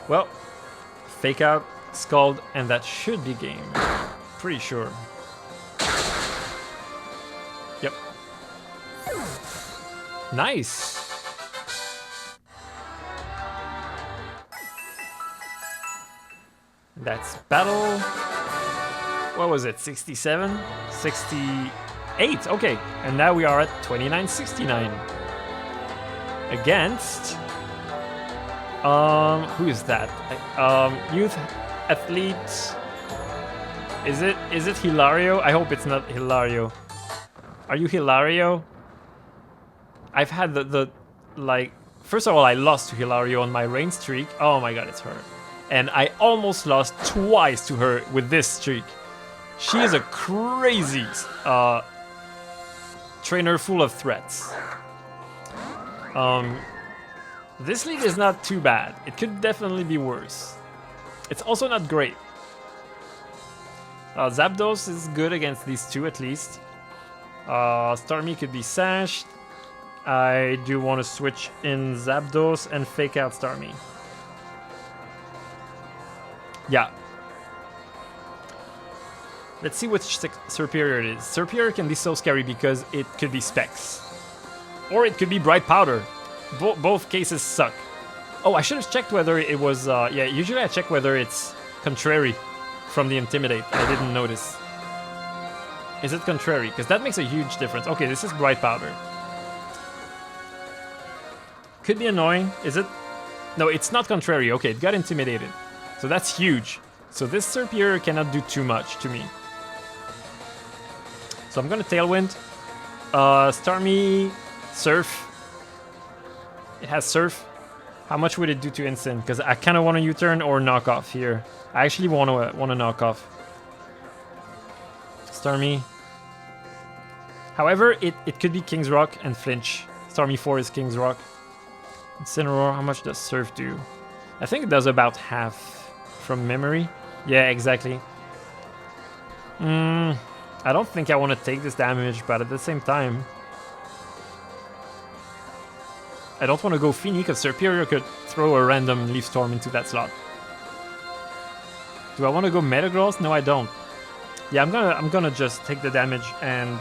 Well, Fake Out, Scald, and that should be game. Pretty sure. Yep. Nice. That's battle. What was it? 67? 68. Okay. And now we are at 2969. Against who is that? Youth Athlete. Is it Hilario? I hope it's not Hilario. Are you Hilario? I've had the like, first of all, I lost to Hilario on my rain streak. Oh my god, it's her. And I almost lost twice to her with this streak. She is a crazy trainer full of threats. This lead is not too bad. It could definitely be worse. It's also not great. Zapdos is good against these two at least. Starmie could be sashed. I do want to switch in Zapdos and Fake Out Starmie. Yeah. Let's see which Serperior it is. Serperior can be so scary because it could be Specs. Or it could be Bright Powder. Both cases suck. Oh, I should have checked whether it was... yeah, usually I check whether it's Contrary from the Intimidate. I didn't notice. Is it Contrary? Because that makes a huge difference. Okay, this is Bright Powder. Could be annoying. Is it? No, it's not Contrary. Okay, it got Intimidated. So that's huge. So this Serperior cannot do too much to me. So I'm gonna Tailwind. Starmie, Surf. It has Surf. How much would it do to Instant? Because I kind of want to U-turn or knock off here. I actually want to knock off. Starmie. However, it could be King's Rock and flinch. Starmie 4 is King's Rock. Incineroar, how much does Surf do? I think it does about half from memory. Yeah, exactly. I don't think I want to take this damage, but at the same time, I don't want to go Fini because Serperior could throw a random Leaf Storm into that slot. Do I want to go Metagross? No, I don't. Yeah, I'm gonna just take the damage and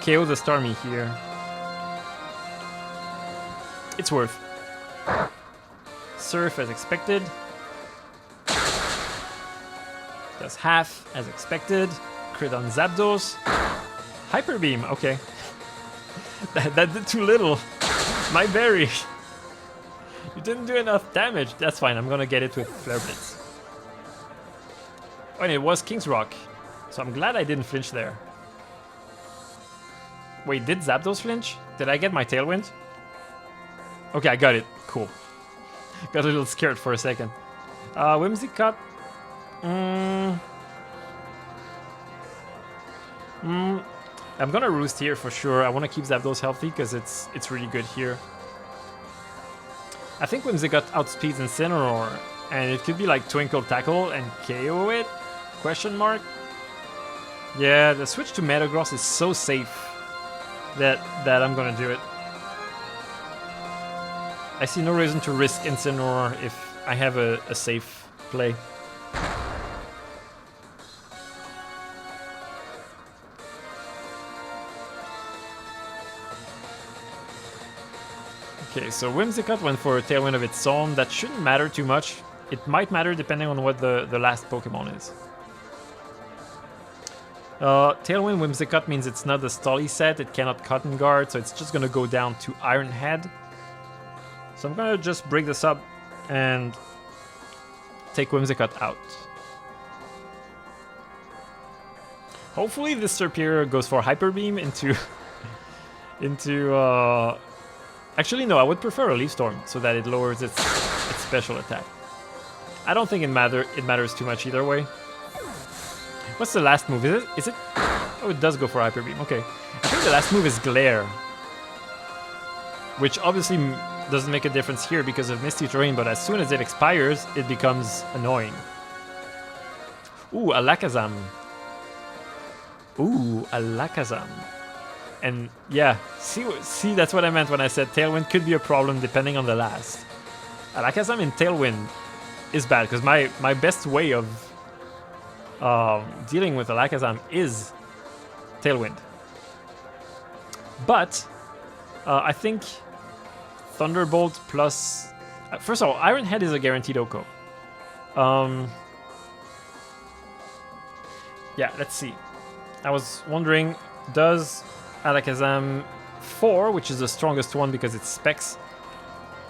KO the Starmie here. It's worth. Surf as expected. Does half as expected. Crit on Zapdos. Hyper Beam, okay. that did too little. My berry. You didn't do enough damage. That's fine, I'm gonna get it with Flare Blitz. Oh, and it was King's Rock. So I'm glad I didn't flinch there. Wait, did Zapdos flinch? Did I get my Tailwind? Okay, I got it. Cool. Got a little scared for a second. Whimsicott. I'm gonna Roost here for sure. I want to keep Zapdos healthy because it's really good here. I think Whimsicott outspeeds Incineroar, and it could be like Twinkle Tackle and KO it? Question mark? Yeah, the switch to Metagross is so safe that I'm gonna do it. I see no reason to risk Incineroar if I have a safe play. Okay, so Whimsicott went for a Tailwind of its own. That shouldn't matter too much. It might matter depending on what the last Pokemon is. Tailwind Whimsicott means it's not a Stolly set, it cannot Cotton Guard, so it's just gonna go down to Iron Head. So I'm gonna just break this up and take Whimsicott out. Hopefully this Serperior goes for Hyper Beam into actually no, I would prefer a Leaf Storm so that it lowers its special attack. I don't think it matters too much either way. What's the last move? Is it? Oh, it does go for Hyper Beam. Okay. I think the last move is Glare, which obviously doesn't make a difference here because of Misty Terrain, but as soon as it expires, it becomes annoying. Ooh, Alakazam. Ooh, Alakazam. And yeah, see, that's what I meant when I said Tailwind could be a problem depending on the last. Alakazam in Tailwind is bad because my best way of dealing with Alakazam is Tailwind. But I think Thunderbolt plus... first of all, Iron Head is a guaranteed OHKO. Yeah, let's see. I was wondering, does Alakazam 4, which is the strongest one because it's specs,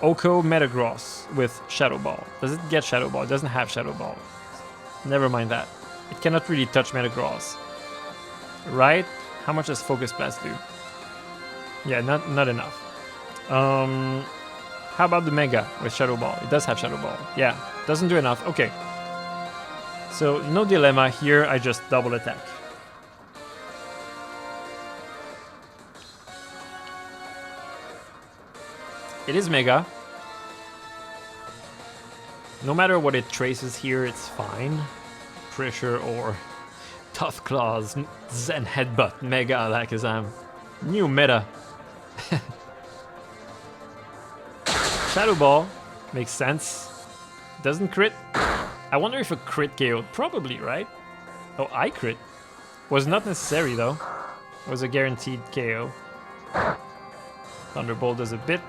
OHKO Metagross with Shadow Ball? Does it get Shadow Ball? It doesn't have Shadow Ball. Never mind that. It cannot really touch Metagross. Right? How much does Focus Blast do? Yeah, not enough. How about the Mega with Shadow Ball? It does have Shadow Ball. Yeah, doesn't do enough. Okay. So, no dilemma here. I just double attack. It is Mega. No matter what it traces here, it's fine. Pressure or Tough Claws, Zen Headbutt, Mega Alakazam. New meta. Shadow Ball makes sense. Doesn't crit. I wonder if a crit KO. Probably, right? Oh, I crit. Was not necessary though. It was a guaranteed KO. Thunderbolt does a bit.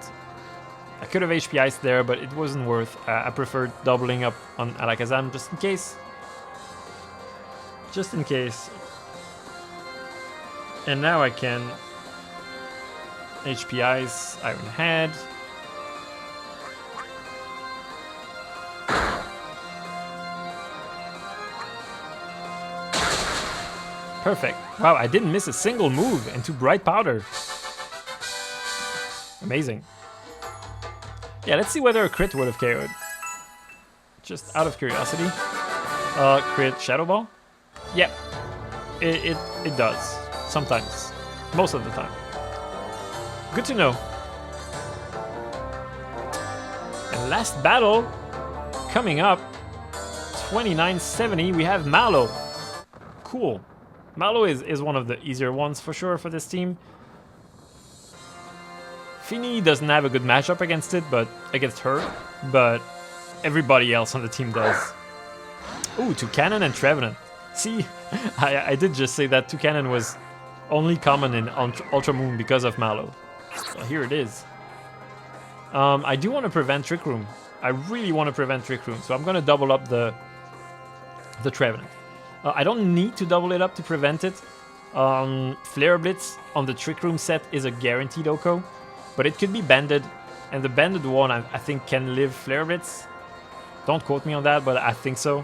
I could have HP Iced there, but it wasn't worth. I preferred doubling up on Alakazam just in case. Just in case. And now I can HP Ice, Iron Head. Perfect. Wow, I didn't miss a single move into Bright Powder. Amazing. Yeah, let's see whether a crit would have KO'd. Just out of curiosity. Crit Shadow Ball? Yep. It does. Sometimes. Most of the time. Good to know. And last battle coming up. 2970, we have Mallow. Cool. Mallow is one of the easier ones for sure for this team. Fini doesn't have a good matchup against it, but against her, but everybody else on the team does. Ooh, Toucanon and Trevenant. See, I did just say that Toucanon was only common in Ultra Moon because of Mallow. So here it is. I do want to prevent Trick Room. I really want to prevent Trick Room, so I'm going to double up the Trevenant. I don't need to double it up to prevent it. Flare Blitz on the Trick Room set is a guaranteed OHKO. But it could be banded, and the banded one I think can live Flare Blitz. Don't quote me on that, but I think so.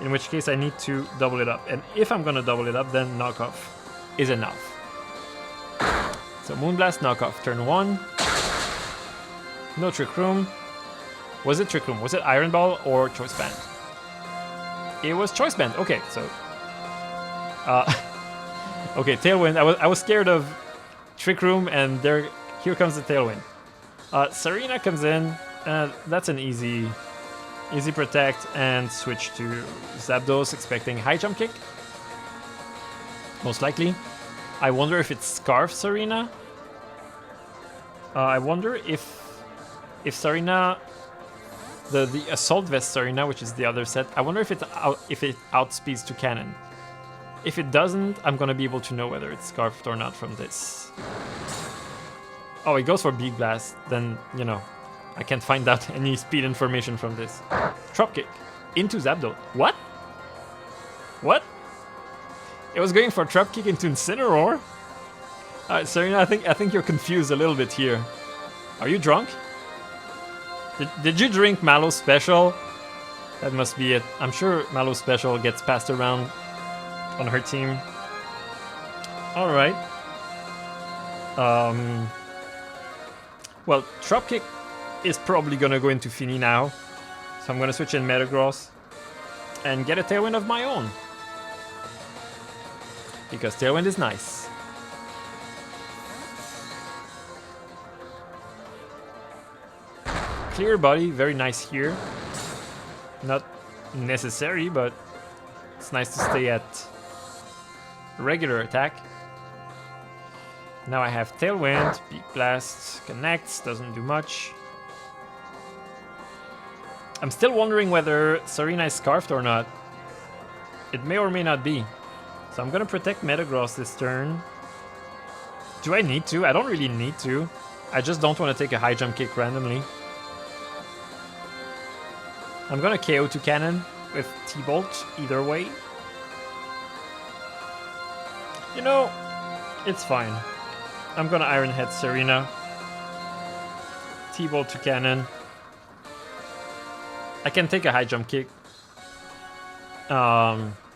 In which case I need to double it up. And if I'm gonna double it up, then Knockoff is enough. So Moonblast knockoff, turn 1. No Trick Room. Was it Trick Room? Was it Iron Ball or Choice Band? It was Choice Band. Okay, so okay, Tailwind. I was scared of Trick Room, and here comes the Tailwind. Serena comes in. That's an easy protect and switch to Zapdos, expecting high jump kick. Most likely. I wonder if it's Scarf Serena. I wonder if Serena, the Assault Vest Serena, which is the other set, I wonder if it outspeeds to Cannon. If it doesn't, I'm gonna be able to know whether it's Scarfed or not from this. Oh, it goes for Beak Blast, then, you know, I can't find out any speed information from this. Drop Kick into Zapdos. What? What? It was going for Trap Kick into Incineroar? Alright, Serena, I think you're confused a little bit here. Are you drunk? Did you drink Mallow Special? That must be it. I'm sure Mallow Special gets passed around on her team. Alright. Well, Drop Kick is probably gonna go into Fini now. So I'm gonna switch in Metagross and get a Tailwind of my own. Because Tailwind is nice. Clear Body, very nice here. Not necessary, but it's nice to stay at regular attack. Now I have Tailwind, Beak Blast, connects, doesn't do much. I'm still wondering whether Serena is Scarfed or not. It may or may not be. So I'm gonna protect Metagross this turn. Do I need to? I don't really need to. I just don't want to take a high jump kick randomly. I'm gonna KO to Cannon with T-Bolt either way. You know, it's fine. I'm gonna Iron Head Serena. T-Bolt to Cannon. I can take a high jump kick.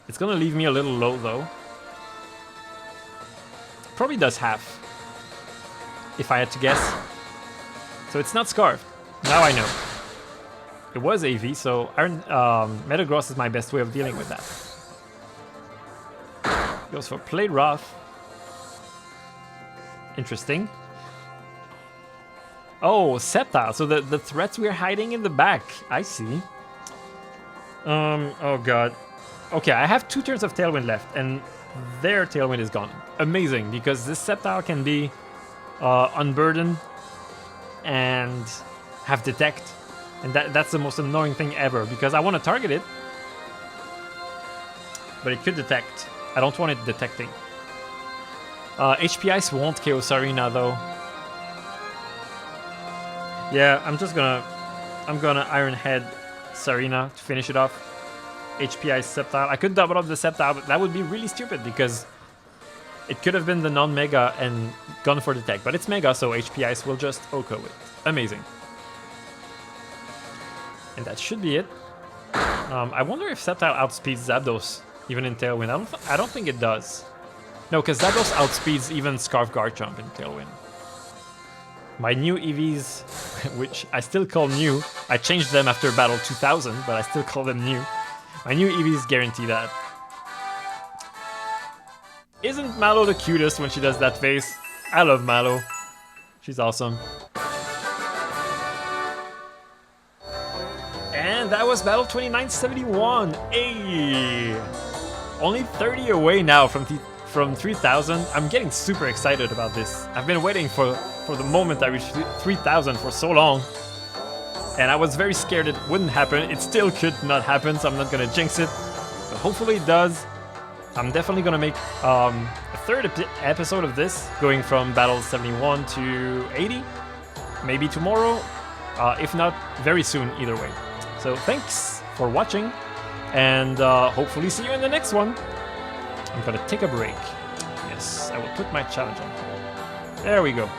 It's gonna leave me a little low though. Probably does half, if I had to guess. So it's not Scarf. Now I know. It was AV, so Metagross is my best way of dealing with that. Goes for Play Rough. Interesting. Oh, Sceptile. So the threats we're hiding in the back. I see. Oh god. Okay, I have 2 turns of Tailwind left, and their Tailwind is gone. Amazing, because this Sceptile can be unburdened and have Detect. And that's the most annoying thing ever, because I want to target it, but it could Detect. I don't want it detecting. HP Ice won't KO Serena though. Yeah, I'm gonna Iron Head Serena to finish it off. HP Ice Sceptile. I could double up the Sceptile, but that would be really stupid because it could have been the non-Mega and gone for Detect, but it's Mega, so HP Ice will just OHKO it. Amazing. And that should be it. I wonder if Sceptile outspeeds Zapdos, even in Tailwind. I don't think it does. No, because Zapdos outspeeds even Scarf Garchomp in Tailwind. My new EVs, which I still call new, I changed them after Battle 2000, but I still call them new. My new EVs guarantee that. Isn't Mallow the cutest when she does that face? I love Mallow. She's awesome. And that was Battle 2971. Hey! Only 30 away now from 3000. I'm getting super excited about this. I've been waiting for the moment I reached 3000 for so long. And I was very scared it wouldn't happen. It still could not happen, so I'm not gonna jinx it. But hopefully it does. I'm definitely gonna make a third episode of this, going from Battle 71 to 80. Maybe tomorrow. If not, very soon either way. So thanks for watching, and hopefully see you in the next one. I'm gonna take a break. Yes, I will put my challenge on. There we go.